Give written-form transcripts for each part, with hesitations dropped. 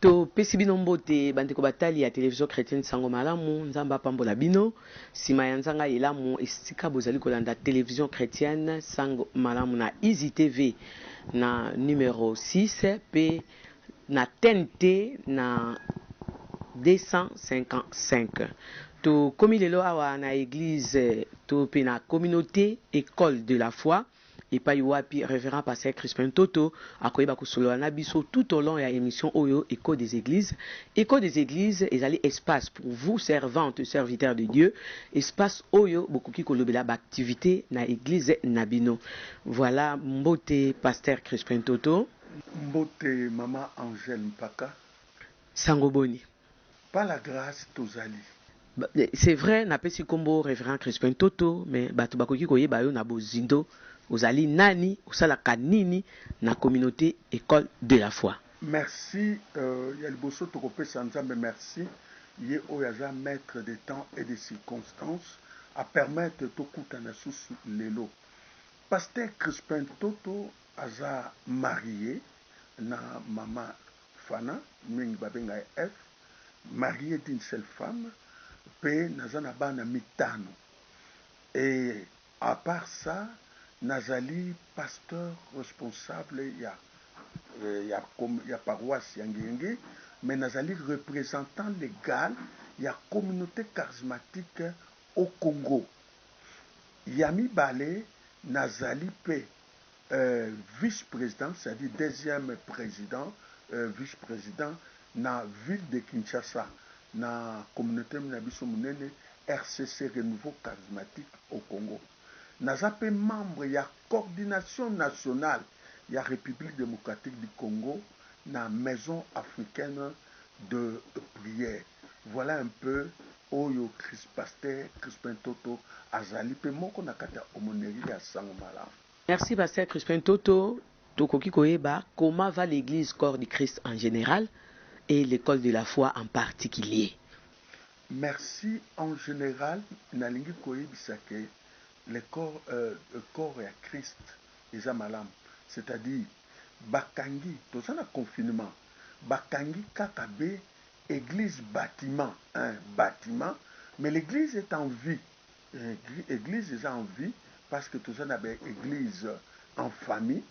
To pesi bino mbote bandeko batali ya télévision chrétienne sango malamu nzamba pambola bino sima ya nzanga elamu esika bozali kolanda télévision chrétienne sango malamu na Easy TV na numéro 6 pe na TNT na 255 to komi lelo awa na église to pe na communauté école de la foi et pas wapi révérend pasteur Crispin Toto akoyeba kusolola na biso tout au long ya émission Oyo Écho des églises. Écho des églises ezali espace pour vous servantes serviteurs de Dieu, espace Oyo bokoki kolobela ba activité na église nabino. Voilà mbote pasteur Crispin Toto, mbote maman Angèle Mpaka, Sangoboni. Par la grâce tozali. C'est vrai na pesi kombo révérend Crispin Toto mais bato bakoki koyeba yo na bozindo Ozali nani, osala kanini na communauté école de la foi. Merci, Yaliboso Tokope Sanzambe, merci. Yé Oyaza, maître des temps et des circonstances, à permettre Tokutana sous l'élo. Pasteur Crispin Toto aza marié na maman Fana, Ming Babenga F, marié d'une seule femme, pe nazana bana mitano. Et à part ça, Nazali, pasteur responsable, il y a paroisse Yangenge, mais Nazali, représentant légal, il y a communauté charismatique au Congo. Yami Bale, Nazali P, vice-président, c'est-à-dire deuxième président, vice-président, na ville de Kinshasa, na communauté Mnabiso Munene, RCC Renouveau Charismatique au Congo. Nazape membre ya coordination nationale ya République démocratique du Congo na maison africaine de prière. Voilà un peu Oyo Pasteur Crispin Toto azali pe moko na kata omoneri ya sango malamu. Merci Pasteur Crispin Toto. Tokoki koyeba comment va l'église corps du Christ en général et l'école de la foi en particulier. Merci en général nalingi koyebisa ke le corps à Christ, les amalam, c'est-à-dire Bakangi, tout ça, le confinement, Bakangi Kakabe, église bâtiment, bâtiment, mais l'église est en vie. L'église est en vie parce que tout ça, église en famille,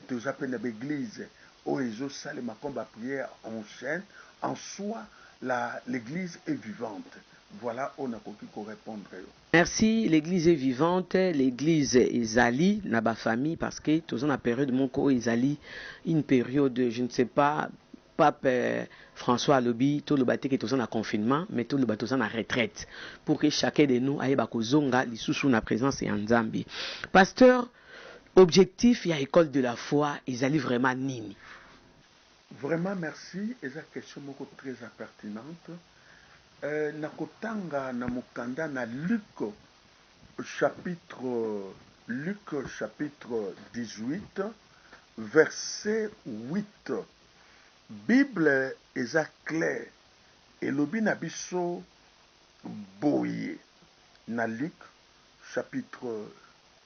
tout ça, l'église où ils ont salé ma combat prière en chaîne, en soi, l'église est vivante. Voilà, on a qu'on répondre. Merci, l'église est vivante, l'église Ezali, na ba famille, parce que tous en a période mon co Ezali, une période, je ne sais pas, Pape François Lobi, tout le bâti qui est tous en confinement, mais tout le bateau en retraite, pour que chacun de nous aille bako zonga, li sous na présence et en Zambie. Pasteur, objectif, il y a école de la foi, Ezali vraiment nini? Vraiment merci, et cette question est très pertinente. Nakotanga na mukanda na Luc chapitre 18 verset 8. Bible est claire et lobi na biso boye na Luc chapitre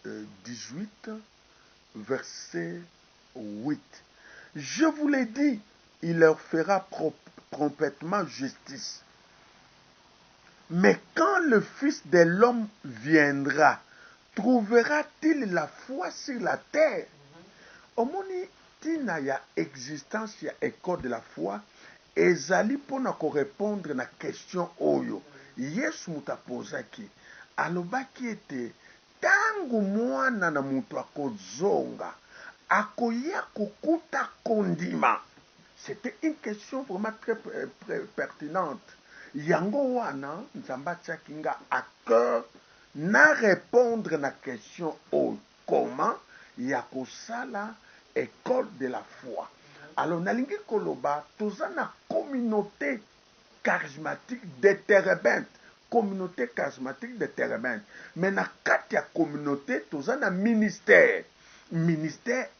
18 verset 8. Je vous l'ai dit, il leur fera promptement justice. Mais quand le Fils de l'homme viendra, trouvera-t-il la foi sur la terre? Omoni tina ya existence ya école de la foi, ezali pona ko répondre na question oyo. Yesu mutapozaki, alobaki ete tangu mwana na mutu akozonga, akoya kokuta kondima. C'était une question vraiment très pertinente. Yango wana nzamba tsakinga à cœur na répondre na question oh, comment yakosala école de la foi. Alors nalingi koloba toza na communauté charismatique de Terebinte, communauté charismatique de Terebinte. Mais na kati ya communauté toza na ministère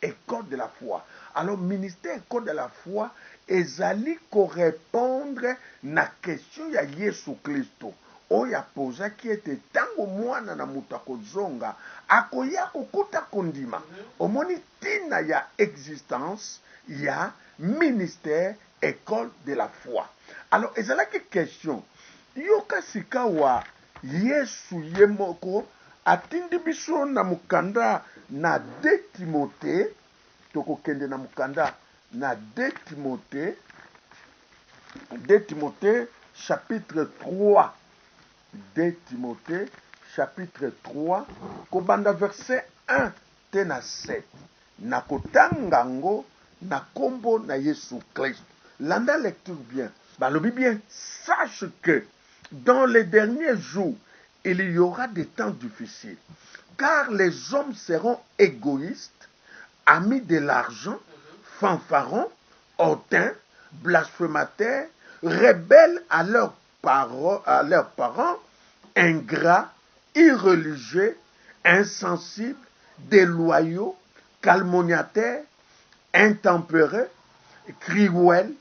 école de la foi. Alors, ministère école de la foi, ezali korépondre na question ya Yesu Kristo. Oyo apozaki ete tango mwana na moto akozonga akoya kokuta kondima. Omoni tina ya existence ya ministère école de la foi. Alors ezalaki question yoka sika wa Yesu ye moko atindi biso na mukanda na 2 Timothée, tokokende na mukanda na 2 Timothée chapitre 3. 2 Timothée chapitre 3 kobanda verset 1 te na 7 na kotanga ngo na kombo na Yesu Christ. Landa lecture bien. Balobi bien, sache que dans les derniers jours, il y aura des temps difficiles, car les hommes seront égoïstes, amis de l'argent, fanfarons, hautains, blasphémateurs, rebelles à leurs parents, ingrats, irreligieux, insensibles, déloyaux, calomniateurs, intempérés, cruels,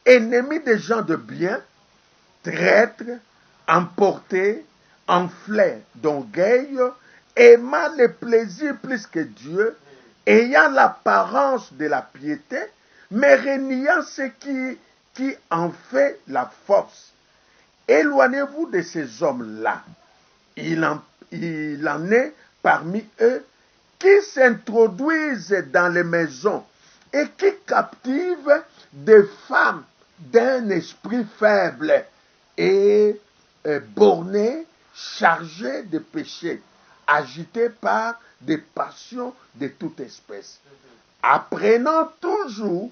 ennemis des gens de bien, traîtres, emportés, enflés d'orgueil, aimant les plaisirs plus que Dieu, ayant l'apparence de la piété, mais reniant ce qui en fait la force. Éloignez-vous de ces hommes-là. Il en est parmi eux qui s'introduisent dans les maisons et qui captivent des femmes d'un esprit faible et borné, chargé de péchés, agités par des passions de toute espèce, apprenant toujours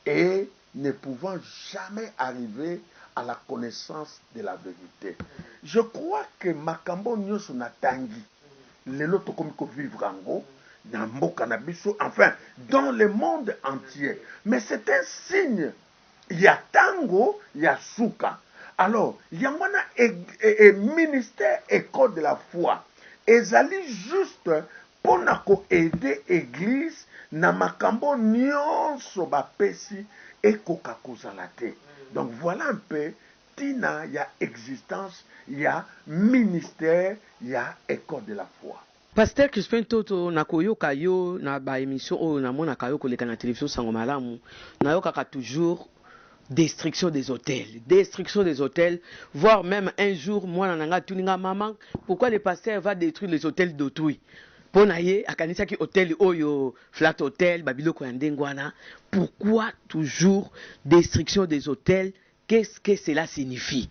et ne pouvant jamais arriver à la connaissance de la vérité. Je crois que makambo nyoso na tangi lelo tokomi ko vivre ango na mboka na biso, enfin dans le monde entier, mais c'est un signe ya tango ya suka. Alors yangwana ministère école de la foi ezali juste pona ko aider église na makambo nyonso bapesi ekoka kozala te. Donc voilà un peu tina ya existence ya ministère ya école de la foi. Pasteur Crispin Toto nakoyoka yo na ba émission oyo namonaka yo koleka na télévision Sango Malamu, nayokaka toujours destruction des hôtels, voire même un jour moi nanga tuninga maman, pourquoi le pasteur va détruire les hôtels d'autrui? Pona ye akanisaki hôtel oyo flat hotel babiloko ya ndengwana. Pourquoi toujours destruction des hôtels? Qu'est-ce que cela signifie?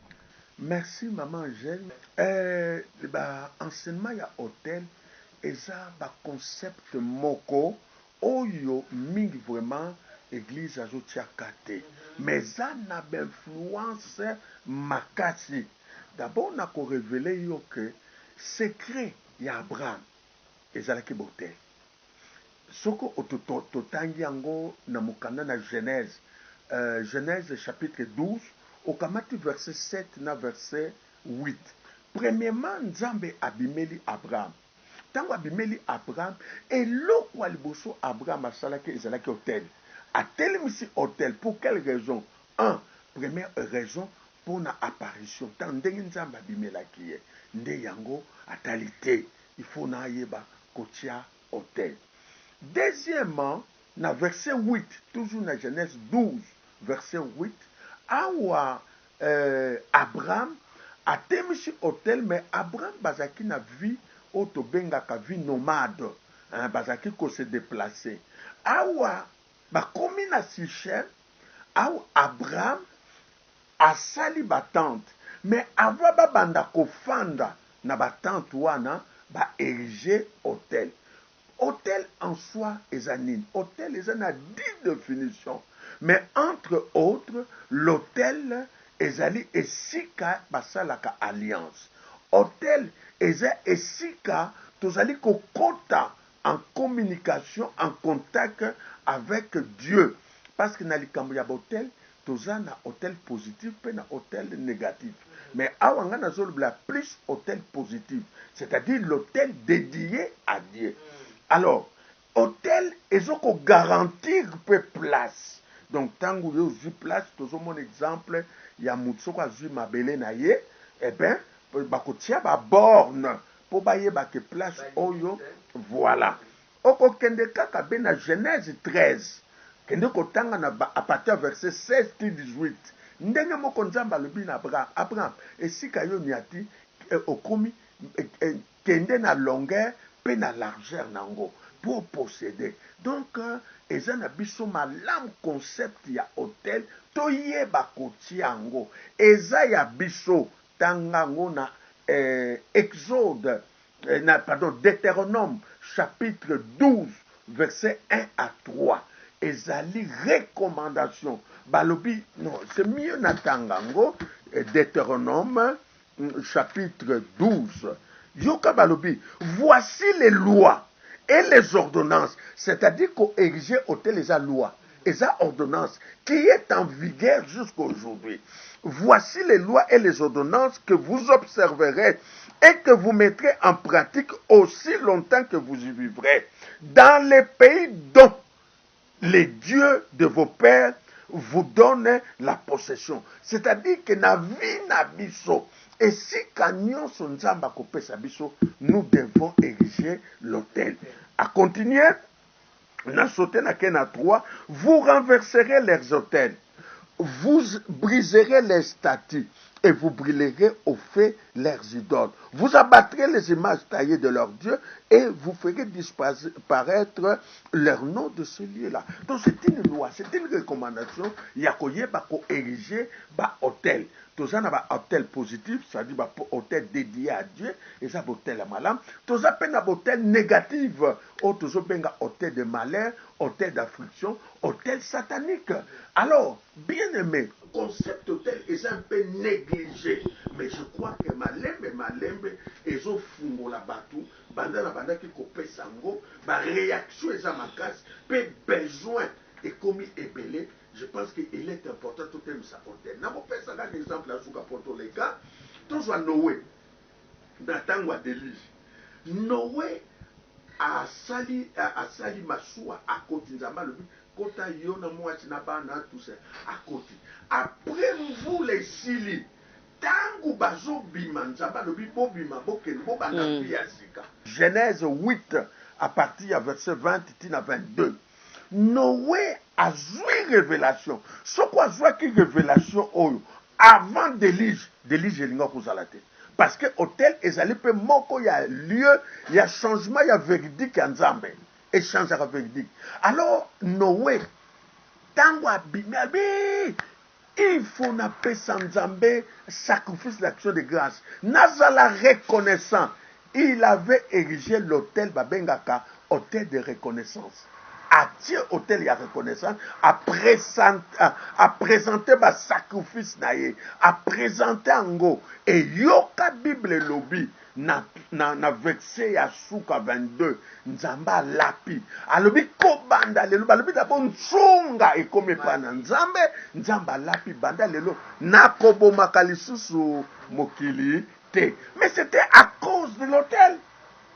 Merci maman Angèle. Enseignement ya hôtel eza ba concept moko oyo mingi vraiment église azotiaka te, mais ça na influence makasi. D'abord na ko révéler yo que secret ya Abraham ezalaki botel. Soko totangi yango na mukanda na Genèse, Genèse chapitre 12 okamati verset 7 na verset 8. Premièrement, Nzambe abimeli Abraham. Tango abimeli Abraham, eloko liboso Abraham asalaki ezalaki hôtel. Atelemisi hôtel pour quelle raison? Première raison pour na apparition. Tant ndenge Nzambe abimelaki ye, nde yango atali te. Il faut na yeba kotia hôtel. Deuxièmement, na verset 8, toujours na Genèse 12, verset 8, awa Abraham atemisi hôtel, mais Abraham bazaki na vie oto bengaka vie nomade, bazaki ko se déplacer. Awa bakomi na Sichem, awa Abraham asali batante, mais avant babanda kofanda na batante wana ba érigé hôtel. Hôtel en soi est anine. Hôtel est a 10 définitions. Mais entre autres, l'hôtel est allé esika basalaka alliance. Hôtel est esika tozali kokota en communication, en contact avec Dieu. Parce que na likambo ya hôtel, tozana hôtel positif pe na hôtel négatif. Mais awanga na zolbla plus hôtel positif, c'est-à-dire l'hôtel dédié à Dieu. Alors, hôtel ezoko garantir pe place. Donc tango yo zu place tozo mon exemple ya mutsoko azui mabele na ye, eh ben bakotia ba borne po baye ba ke place oyo voilà. Oko kende kaka be na Genèse 13. Kende kotanga na à partir verset 16 et 18. Ndenge moko nzamba lobi na Abraham esika yo niati okomi kende na longueur pe na largeur nango pour posséder. Donc eza na biso malam concept ya hôtel toyeba kotia yango eza ya biso tangango na Exode Deutéronome chapitre 12 verset 1 à 3 ezali recommandation balobi non c'est mieux na tangango Deutéronome chapitre 12 yoka balobi voici les lois et les ordonnances, c'est-à-dire qu'on érige hôtel les lois et sa ordonnance qui est en vigueur jusqu'à aujourd'hui. Voici les lois et les ordonnances que vous observerez et que vous mettrez en pratique aussi longtemps que vous y vivrez dans les pays dont les dieux de vos pères vous donnent la possession. C'est-à-dire que na vie na biso et si kanyon son nzamba kopesa biso, nous devons ériger l'autel. À continuer, na sauté na kena 3, vous renverserez leurs autels, vous briserez les statues et vous brûlerez au feu leurs idoles. Vous abattrez les images taillées de leurs dieux et vous ferez disparaître leur nom de ce lieu-là. Donc c'est une loi, c'est une recommandation. Yakoye bako ériger ba hôtel. Toza na ba hôtel positif, c'est-à-dire ba hôtel dédié à Dieu, et ça hôtel à malam. Toza pena hôtel négatif, ou toza benga hôtel de malheur, hôtel d'affliction, hôtel satanique. Alors, bien aimé, concept hôtel est un peu négligé, mais je crois que malembe ezo fungo la batou, banda ki kopé sango, ba réaction eza makas, pe besoin et commis ébélé. Je pense qu'il est important tout le temps hôtel. N'a pas fait ça un exemple à Souka pour tous les gars. Tous à Noé, dans Tangwa Délige. Noé a sali Massoua à côté de Zambalobi. Kota Yona Mouachinaba, tout ça. À côté. Après vous les Sili, Tangu Bazo Biman, Zambalobi, Bobima, Boken, Bobana, Piazika. Genèse 8, à partir du verset 20 à 22. Noé a joué révélation. Ce quoi joué qui révélation avant Délige elinga kozalate. Parce que hôtel ezali pe moko ya lieu, il y a changement, il y a véridique en Nzambe. Échange à véridique. Alors Noé tango abimi il faut na pesa Nzambe sacrifice d'action de grâce. Nazala reconnaissant, il avait érigé l'hôtel babengaka hôtel de reconnaissance. À Dieu hôtel ya reconnaissance, à présenter ma sacrifice naye, à présenter ango et yoka Bible lobby na verset ya Souka 22 Nzamba lapi alobi ko banda lelo balobi d'abord nsunga et comme pas na Nzamba lapi banda lelo na koboma kalisusu mokili te, mais c'était à cause de l'hôtel.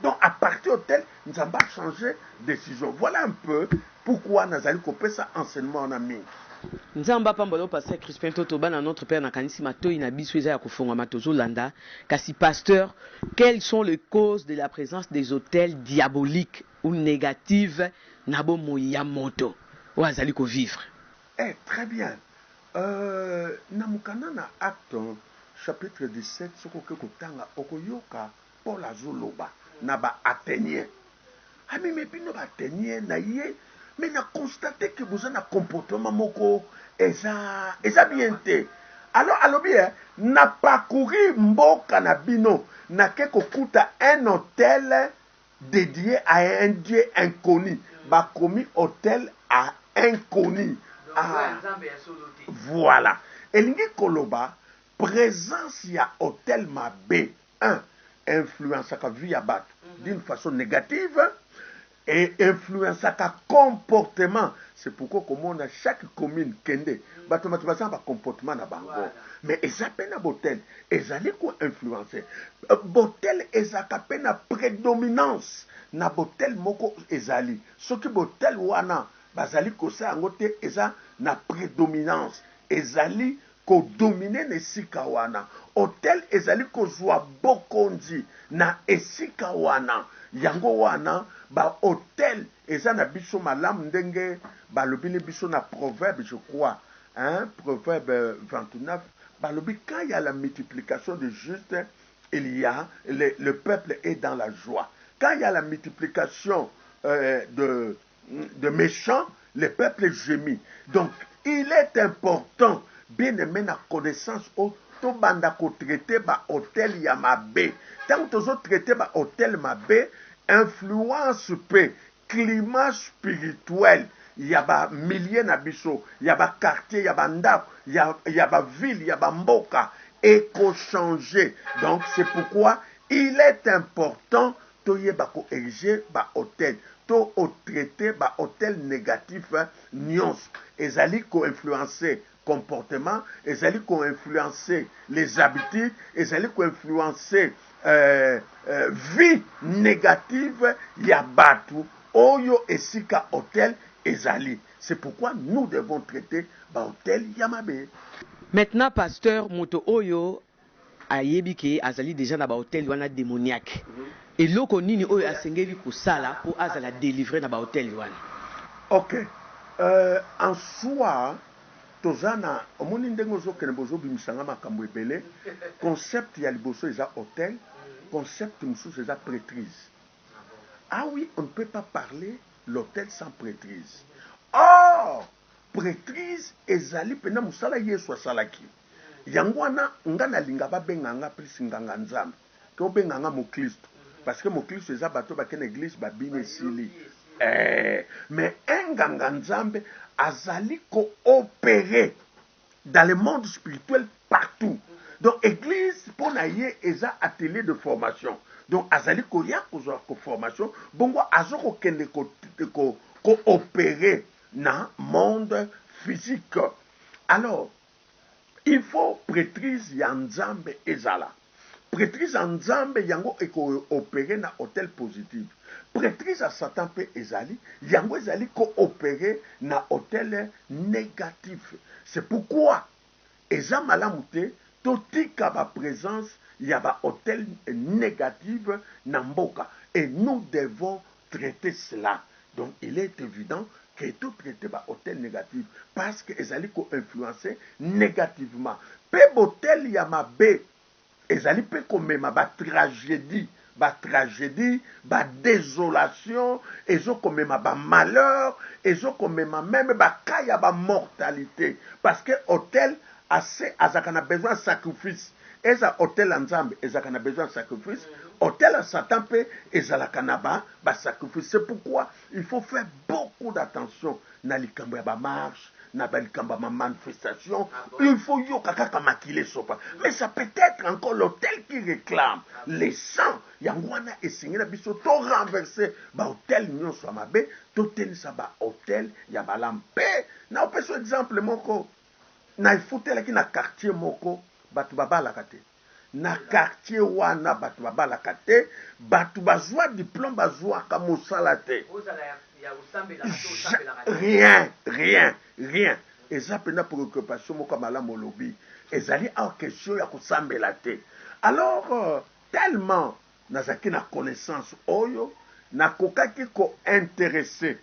Donc, à partir de tel, nous avons changé de décision. Voilà un peu pourquoi nous allons couper ça enseignement en ami. Nzamba pambolo pasteur Crispin Totoba na notre père na kanisi matoi na biso eza ya kofonga matozo landa kasi pasteur, quelles sont les causes de la présence des hôtels diaboliques ou négatives na bomo ya moto ou azali ko vivre? Très bien. Na mukana na acte chapitre 17 soko ke kotanga okoyoka Paul azoloba na ba Athénien. Ami me bino ba Athénien na ye mais na constaté que vous avez un comportement moko eza bien te. Alors alobi na parcouru mboka na bino na ke kokuta un hôtel dédié à un dieu inconnu. Ba komi hôtel à inconnu. Voilà. Elingi koloba présence ya hôtel mabe 1 influence à vie à battre d'une façon négative et influence à comportement. C'est pourquoi comme on a chaque commune kende batomatiquement ba comportement na bango. Mais ezapena botel ezali ko influencer botel ezaka pena prédominance na botel moko ezali soki botel wana bazali kosala yango te eza na prédominance ezali kodomine na esika wana hotel ezali kozwa bokonzi na esika wana yango wana bahotel eza na biso malamu ndenge balobili biso na proverbe je crois hein, proverbe 29 balobi quand il y a la multiplication de justes il y a le peuple est dans la joie quand il y a la multiplication de méchants le peuple gémit donc il est important bien aimé na connaissance au tobanda ko traiter ba hôtel ya mabe tant tozo traiter ba hôtel mabe influence pe climat spirituel ya ba milliers na biso ya ba quartier ya ba ndako ya ba ville ya ba mboka eko changer donc c'est pourquoi il est important to yeba ko ériger ba hôtel to au traiter ba hôtel négatif nyonso ezali ko influencer comportement ezali ko influencer les habitudes ezali ko influencer vie négative ya batu oyo esika hôtel ezali c'est pourquoi nous devons traiter ba hôtel ya mabe. Maintenant pasteur moto oyo ayebi ke azali déjà na ba hôtel wana démoniaque eloko nini oyo asengeli kosala po azala délivrer na ba hôtel wana. OK en soi tozana omoni ndenge ozokende bozobimisanga makambo ebele concept ya liboso eza hôtel concept mosusu eza prêtrise. Ah oui, on ne peut pas parler l'hôtel sans prêtrise. Or prêtrise ezali pena musala Yesu asalaki yango wana nga nalinga babenganga plus nganga nzambe ke obenganga mokristo parce que mokristo eza bato bakene église babine esili mais nganga nzambe azali ko opérer dans le monde spirituel partout donc église pour na ye eza atelier de formation donc azali ko ya kozwa ko formation bongo azoko kende ko opérer na monde physique. Alors il faut prêtrise ya nzambe ezala prêtrise ya nzambe yango eko opérer na hôtel positif prêtrise à Satan pe ezali yango ezali ko opérer na hôtel négatif. C'est pourquoi eza malamu te totika ba présence ya ba hôtel négatif na mboka et nous devons traiter cela. Donc il est évident que tout traiter ba hôtel négatif parce que ezali ko influencer négativement pe hôtel ya mabe ezali pe ko mema ba tragédie ba désolation ezoko mema ba malheur ezoko mema même ba kaya ba mortalité parce que hôtel assez azakana besoin de sacrifice eza hôtel nzambe ezakana besoin de sacrifice hôtel à Satan pe ezalakana ba sacrifice. C'est pourquoi il faut faire beaucoup d'attention na likambo ya ba marche na ba likambo ma manifestation il faut yo kaka makile sopa mais ça peut être encore l'hôtel qui réclame les sangs yangwana esingina biso to renverser ba hôtel nyonso mabe to tenisa ba hôtel ya balampe na opeso exemple moko na ifutela ki na quartier moko batu babalaka te na quartier wana batu babalaka te batu bazwa diplôme bazwa ka mosala te rien eza pena préoccupation moko malamu lobi ezali en question ya kosambela te. Alors tellement nazaki na connaissance oyo nakokaki ko intéresser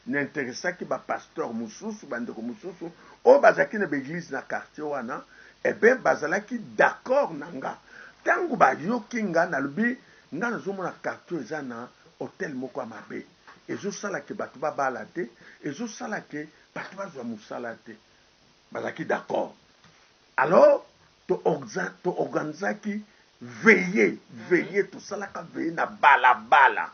n'intéressaki ba pasteur mususu bandeko mususu o bazaki na l'église na quartier wana et ben bazalaki d'accord nanga tangu ba yoki nga na lobi nga nazomona quartier eza na hôtel moko mabe ezosala ke bato babala te ezosala ke bato bazwa mosala te bazalaki d'accord. Alors to organizaki veiller tosalaka veiller na balabala.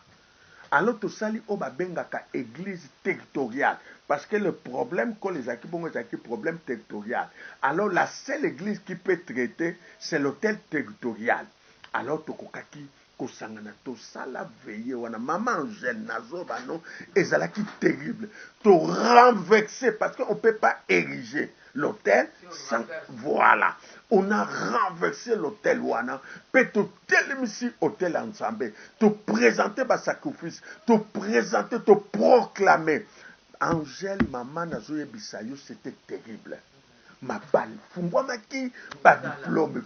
Alors tout ça, on va bengaka église territoriale. Parce que le problème que les acquis bon les problème territorial. Alors la seule église qui peut traiter, c'est l'hôtel territorial. Alors tokokaki kosangana to sala veiller wana maman Angèle nazo banon ezalaki terrible. To renverser parce qu'on peut pas ériger l'hôtel sans voilà. on a renversé l'hôtel wana, peut te télémissi hôtel ensemble, te présenter ma sacrifice, te présenter, te proclamer. Angèle, maman, nazoye bisayo, c'était terrible. Ma balle, fungwamaki, ba diplôme,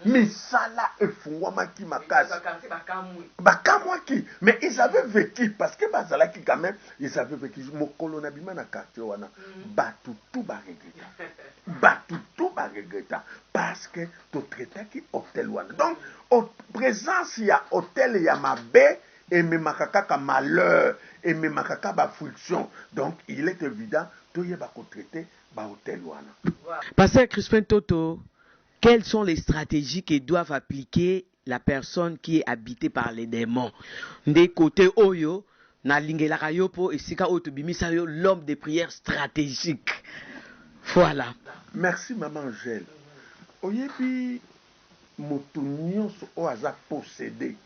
misala et fungwamaki makasi. Bakamwaki, mais ils avaient vécu, parce que bazalaki quand même, ils avaient vécu. Mokolo nabima na quartier wana, batutu ba regreta. Batutu ba regreta, parce que tu traitaki hôtel wana. Donc, en présence, il y a hôtel, il y a ma baie, et mes makaka malheur, et mes makaka ba friction. Donc, il est évident, tout y est traité. Pasteur Crispin Toto, quelles sont les stratégies que doivent appliquer la personne qui est habitée par les démons? Des côtés Oyo, na lingelaka yo po esika otobimisa yo l'homme de prière stratégique. Voilà. Merci maman Angèle. Oyebi moto nyonso o aza possédé.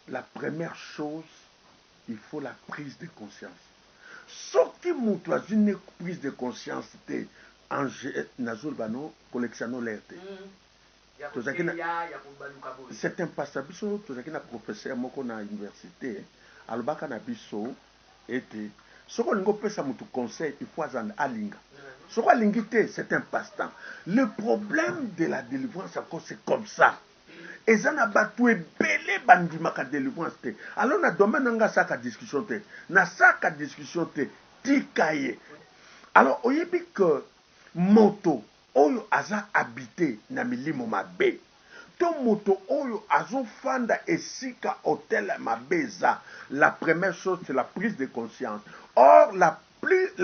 La première chose, il faut la prise de conscience. Soki mutu azwi une prise de conscience te nazol bano collectionno l'erte. C'est un pasteur biso tozaki na professeur moko na université alobaka na biso ete soki olingi opesa mutu conseil il faut azana alinga. Soki alingi te c'est un passe-temps. Le problème de la délivrance encore c'est comme ça. Ezana batu ebele bandimaka délivrance te. Alors na domaine nga saka discussion te. Na saka discussion te tikaye. Alors oyebi que moto oyo aza habité na milimo mabe. To moto oyo azo fanda esika hôtel mabe za. La première chose c'est la prise de conscience. Or la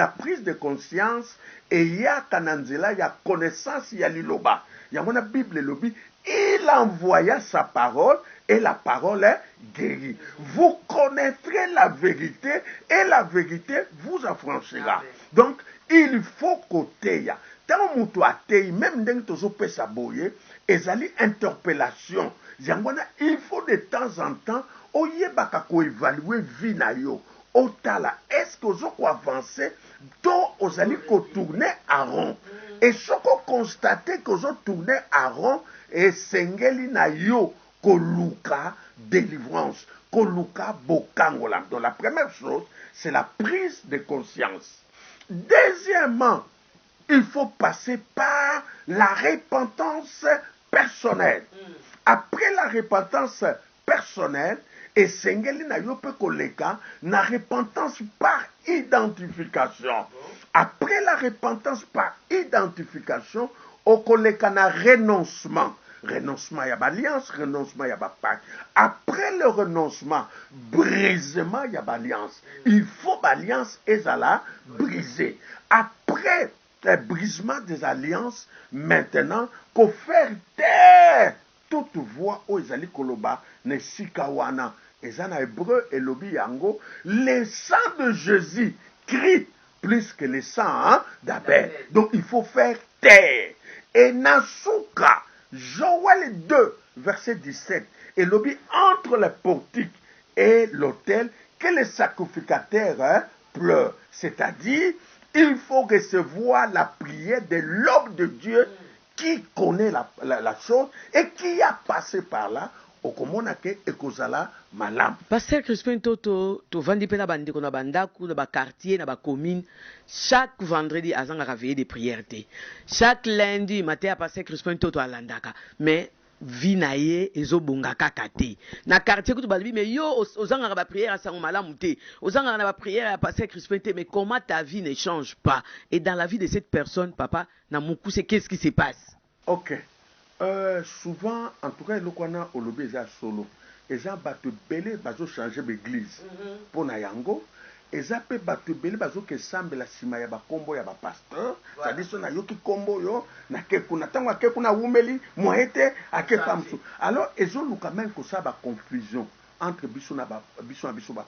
prise de conscience et ya kananzela ya connaissance ya liloba. Ya mona Bible lobi il envoya sa parole et la parole est guérie. Vous connaîtrez la vérité et la vérité vous affranchira. Donc, il faut côté ya. Tant mutu atei, même dès que tu peux s'aboyer, ezali interpellation. Il faut de temps en temps, oyebaka ko évaluer vie na yo. Otala, est-ce que vous avancer, donc vous allez tourner à rond. Et ce qu'on constate que vous tournez à rond, et sengeli na yo koluka délivrance, koluka bokangola. Donc la première chose, c'est la prise de conscience. Deuxièmement, il faut passer par la repentance personnelle. Après la repentance personnelle, et sengeli na yo pe koleka na repentance par identification. Après la repentance par identification, au koleka na renoncement. Renoncement y a alliance, renoncement y a pacte. Après le renoncement, brisement y a alliance. Il faut alliance et la briser. Après le brisement des alliances, maintenant, qu'on faire taire toute voix où ils allaient koloba ne sikawana. Et ça, en hébreu, et lobi yango, le sang de Jésus crie plus que le sang d'Abel. Donc il faut faire taire. Et Nasuka, Joël 2, verset 17, et lobi entre le portique et l'autel, que les sacrificateurs pleurent. C'est-à-dire, il faut recevoir la prière de l'homme de Dieu qui connaît la chose et qui a passé par là. Pasteur Crispin Toto, to vandi pe na bandeko na bandaku, na ba quartier, na ba commune, chaque vendredi azanga réveiller des prières te. Chaque lundi matin Pasteur Crispin Toto alandaka. Mais vie na ye ezobonga kaka te. Na quartier kutu balibi mais yo ozanga ba prière à sango malamu te. Ozanga na ba prière à Pasteur Crispin te, mais comment ta vie ne change pas? Et dans la vie de cette personne, papa, na muku c'est qu'est-ce qui se passe? OK. Souvent, en tout cas, le Kwana Olobe est solo. Et ça, batu belé, bazo changer l'église. Pour Nayango. Et ça, peut batu belé, bazo que semble la sima ya ba kombo ya ba pasteur. C'est-à-dire, son na yoki kombo yo, na kekuna. Tango kekuna wumeli, moete, a kepamsu. Alors, ils ont quand même que ça, ba confusion entre biso na ba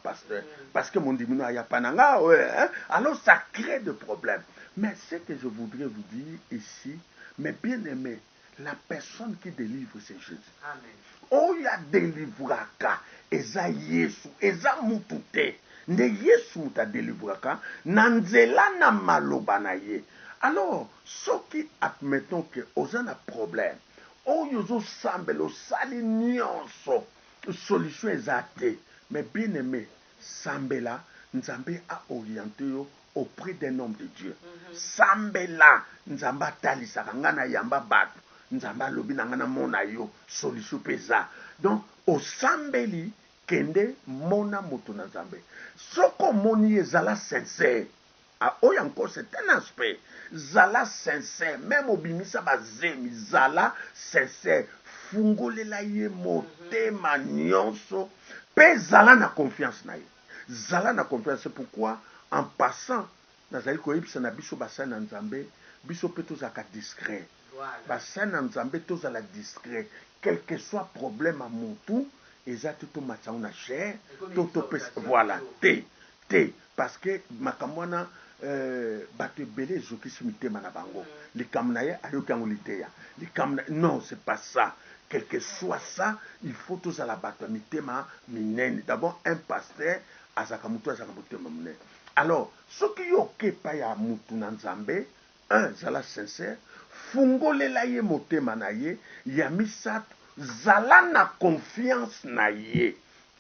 pasteur. Parce que mon diminu a yapananga, ouais. Alors, ça crée des problèmes. Mais ce que je voudrais vous dire ici, mes bien-aimés, la personne qui délivre, c'est Jésus. Amen. Oh, il y a délivraka. Eza Yesu. Eza mutute. Ne Yesu muta délivraka. Nanzela na maloba na ye. Alors, ce qui admettons que aux un problème, oyo ozosambela osali nyonso solution eza te, mais bien aimé sambela nzambe a orienté yo auprès d'un homme de Dieu. Sambela nzambe atalisaka nga na yamba bato, nzambe alobi na nga na mona yo solution peza. Donc osambeli kende mona moto na nzambe soko moni ezala sincère. Ah, oyo encore c'est un aspect. Zala sincère, même obimisa bazemi, zala sincère. Fungolela ye motema nyonso, pe zala na confiance na ye. Zala na confiance, c'est pourquoi en passant, nazali koyebisa na biso basali na nzambe, biso pe tozalaka discret. Basali na nzambe tozala discret, quel que soit problème à motu, eza te to matsango na cher, to pesa, voilà, te, parce que makamwana bato ebele ezokisi mitema na bango likambo na ye ayoki yango liteya non, c'est pas ça. Quel que soit ça, il faut tozala bato ya mitema minene. D'abord un pasteur azaka mutu azaka motema munene. Alors soki yo oke epai ya mutu na nzambe, un, zala sincère, fungolela ye motema na ye. Ya misato, zala na confiance na ye.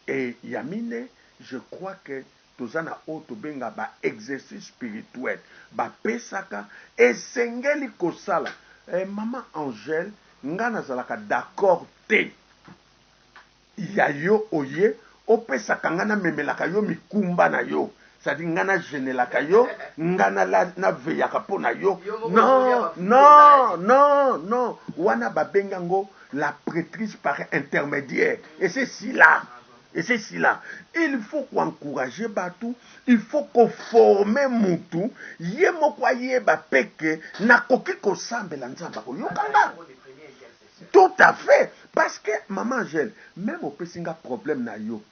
Et ya mine, je crois que tozana oto benga ba exercice spirituel ba pesaka esengeli kosala. Maman Angèle nga nazalaka d'accord te ya yo oye opesaka nga na memelaka yo mikumba na yo, c'est-à-dire nga na genelaka yo, nga na veyaka po na yo. Non, wana babenga ngo la prêtrise par intermédiaire. Et c'est si là. Il faut encourager Batou, il faut former Moutou, yemo kwa yeba peke, na koki ko sambela nzamba ko yokanga. Tout à fait, parce que maman Angèle, même au pesinga problème na yo,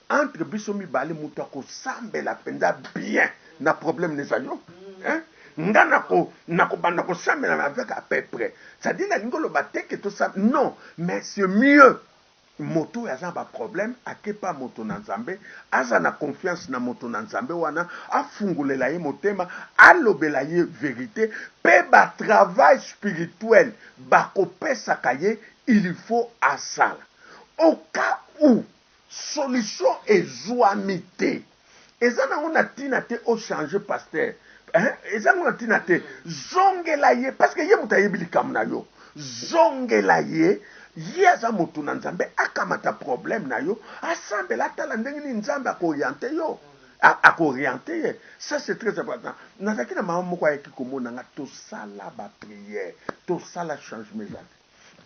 entre bisomi bale Moutou ko sambela penda bien, na problème ne yo, hein? Nga nako banda ko sambela avec à peu près. Ça dit na ngolo bateke tout ça. Non, mais c'est mieux. Moto yaza ba problème akepa moto na nzambe, aza na confiance na moto na nzambe wana, afungulela ye motema, alobela ye vérité, pe ba travail spirituel ba kopesa kaye, il faut asala. Au cas où solution ezouamité, ezana on a tinate au changer pasteur, hein, ezana on a tinate zongela ye parce que ye mutayebili kamna yo, zongela ye. Yaza moto na nzambe akamata problème na yo asambela tala ndenge ni nzambe akorienter yo akorienter ye. Ça c'est très important. Nazaki na mama moko ayeki komona nga to sala ba prière, to sala changement,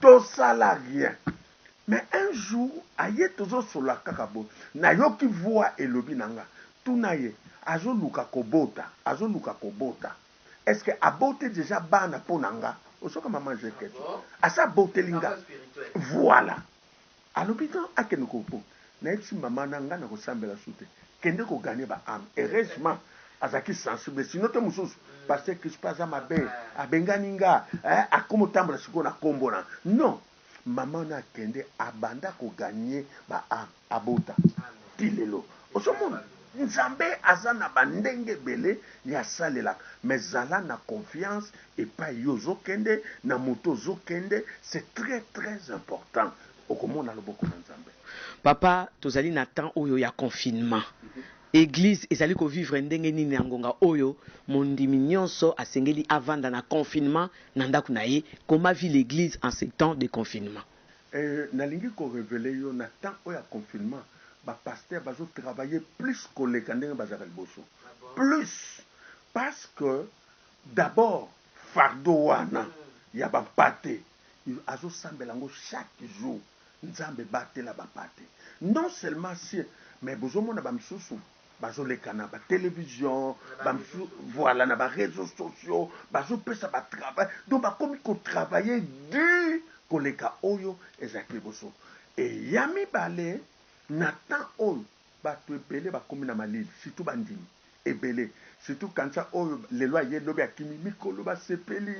to sala rien. Mais un jour aye tozo sola kakabo na yo ki voix elobi nanga tuna ye azoluka kobota. Est-ce que abote déjà bana ponanga? Osoka maman j'ai quelque chose. Asa botelinga. Voilà. Alobitan akene kopo. Na eti maman nanga na kosambela sute. Kende ko gagner ba âme. Heureusement azaki sensible. Sinon te mususu parce que je passe à ma belle. Abenganinga, akomo tambla sikona kombona. Non. Maman na kende abanda ko gagner ba âme abota. Tilelo. Osomona nzambe azana bandenge bele ya salela, mais zala na confiance et pas yozo kende na moto zo kende, c'est très très important. Okomona loboko na nzambe. Papa tozali na temps oyo ya confinement. Église ezali ko vivre ndenge nini ngonga oyo mondimi nyonso asengeli avanda na confinement na ndaku na ye. Comment vit l'église en ces temps de confinement? Nalingi ko révéler yo na temps oyo ya confinement. Ba pasteur bazo travailler plus que les candidats bazakal bosso. Plus parce que d'abord fardo wana ya ba pate azo sambelango chaque jour nzambe bate la ba pate. Non seulement si mais bozomo na ba msusu bazo lekana ba télévision ba msusu voilà na ba réseaux sociaux bazo pesa ba travail donc ba komi ko travailler du koleka oyo ezakli bosso. Et yami balé Nathan oyo bato ebele bakomi na malili surtout bandimi ebele surtout quand ça oyo les lois ye lobi akimi mikolo ba sepeli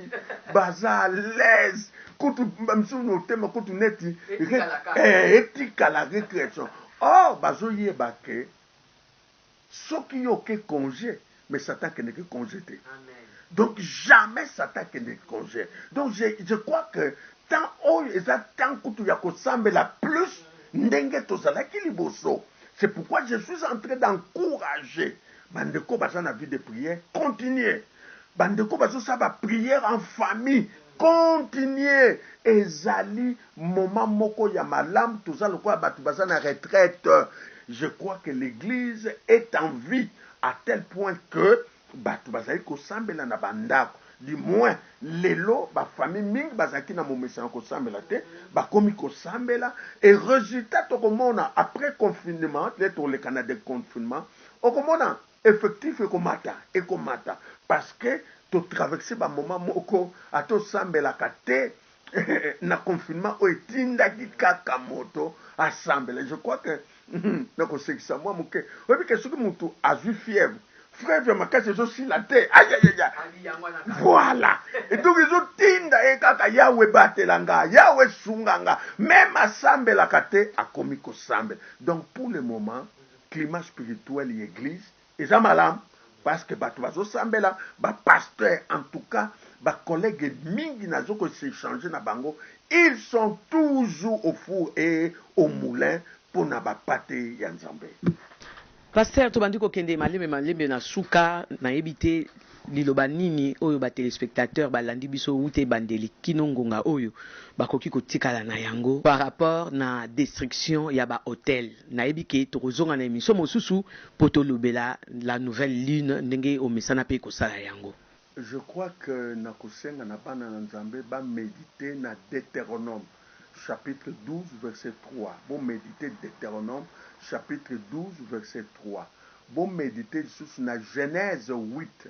baza à l'aise kutu bamsu no tema kutu neti etika la récréation. Oh bazo ye bake soki yo ke congé mais Satan ke ne ke congé te. Donc jamais Satan qui ne congé. Donc je crois que tant que tu as la plus ndenge tozalaki liboso. C'est pourquoi je suis en train d'encourager bandeko baza na vie de prière, continuez. Bandeko bazo sa ba prière en famille, continuez. Ezali moment moko ya malam toza lokola batu baza na retraite. Je crois que l'église est en vie à tel point que batu bazali kosambela na bandako. Du moins lelo ba famille mingi bazaki na momesana kosambela te bakomi kosambela et résultat tokomona après confinement lettre le Canada de confinement okomona effectif ekomata parce que to traverser ba moment moko ato sambela kate na confinement o etindaki kaka moto asambela. Je crois que na ko sekisa moi moke obi ke soki mutu azui fièvre frère makasi aussi la terre aïe voilà et donc ils ont tinda et kaka yawe batelanga yawe sunganga même assemble la kate a komiko sambe. Donc pour le moment climat spirituel et église et ça malam parce que batu bazo sambela ba pasteur en tout cas ba collègues mingi nazo ko s'échanger na bango, ils sont toujours au four et au moulin pour na ba pate ya Nzambe. Pasteur tobandi kokende malembe na suka na yebite liloba nini oyo ba téléspectateurs balandi biso ute bandeli kinongonga oyo bakoki kotikala na yango par rapport na destruction ya ba hôtel na yebike tokozonga na émission mosusu poto lobela la nouvelle lune ndenge o mesana pe ko sala yango. Je crois que na kosenga na bana na Nzambe ba méditer na Deutéronome chapitre 12 verset 3. Bon méditer Deutéronome chapitre 12 verset 3. Bon méditer sur la Genèse 8.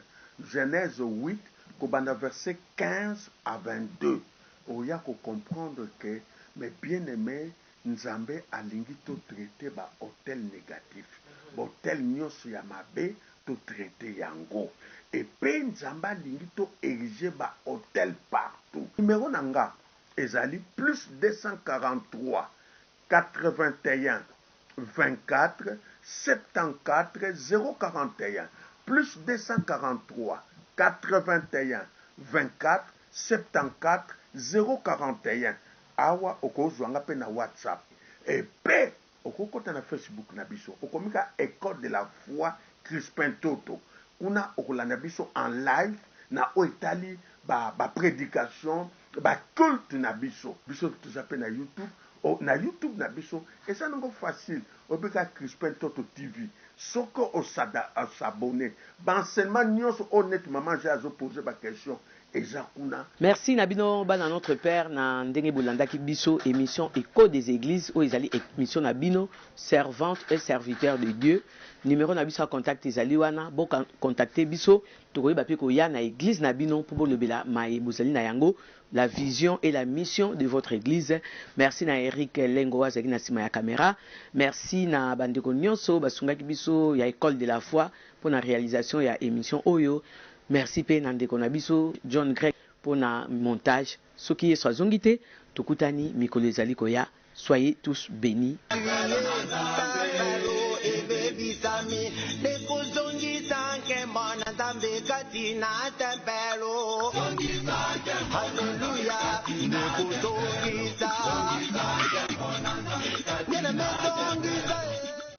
Genèse 8, kobanda verset 15 à 22. Oya ko comprendre que mes bien-aimés Nzambe alingi to traiter ba hôtel négatif. Hôtel nyonso ya mabe to traiter yango. Et pe Nzambe alingi to ériger ba hôtel partout. Numéro nanga ezali plus 243 81 24 74 041 plus 243 81 24 74 041 awa okozwanga pe na WhatsApp et pe okokota na Facebook na biso okomika école de la foi Crispin Toto kuna okolanda biso en live na oitali ba prédication ba culte na biso tuzape na YouTube na YouTube na biso et ça n'est pas facile obika Crispin Toto TV soko s'abonner enseignement nyonso honnête maman j'ai à poser ma question ezakuna. Merci Nabino bana notre père na ndenge bolandaki biso émission Écho des églises o ezali émission Nabino servante et serviteur de Dieu. Numéro na biso contact ezali wana bo contacter biso tokoyeba pe ko ya na église Nabino pour lobela mai bozali na yango la vision et la mission de votre église. Merci na Eric Lengo azaki na sima ya caméra. Merci na bandeko nyonso basungaki biso ya école de la foi pour la réalisation ya émission oyo. Merci pe na ndeko na biso John Greg pour na montage. Soki yeso azongite tokutani mikolo ezali koya. Soyez tous bénis. Hallelujah.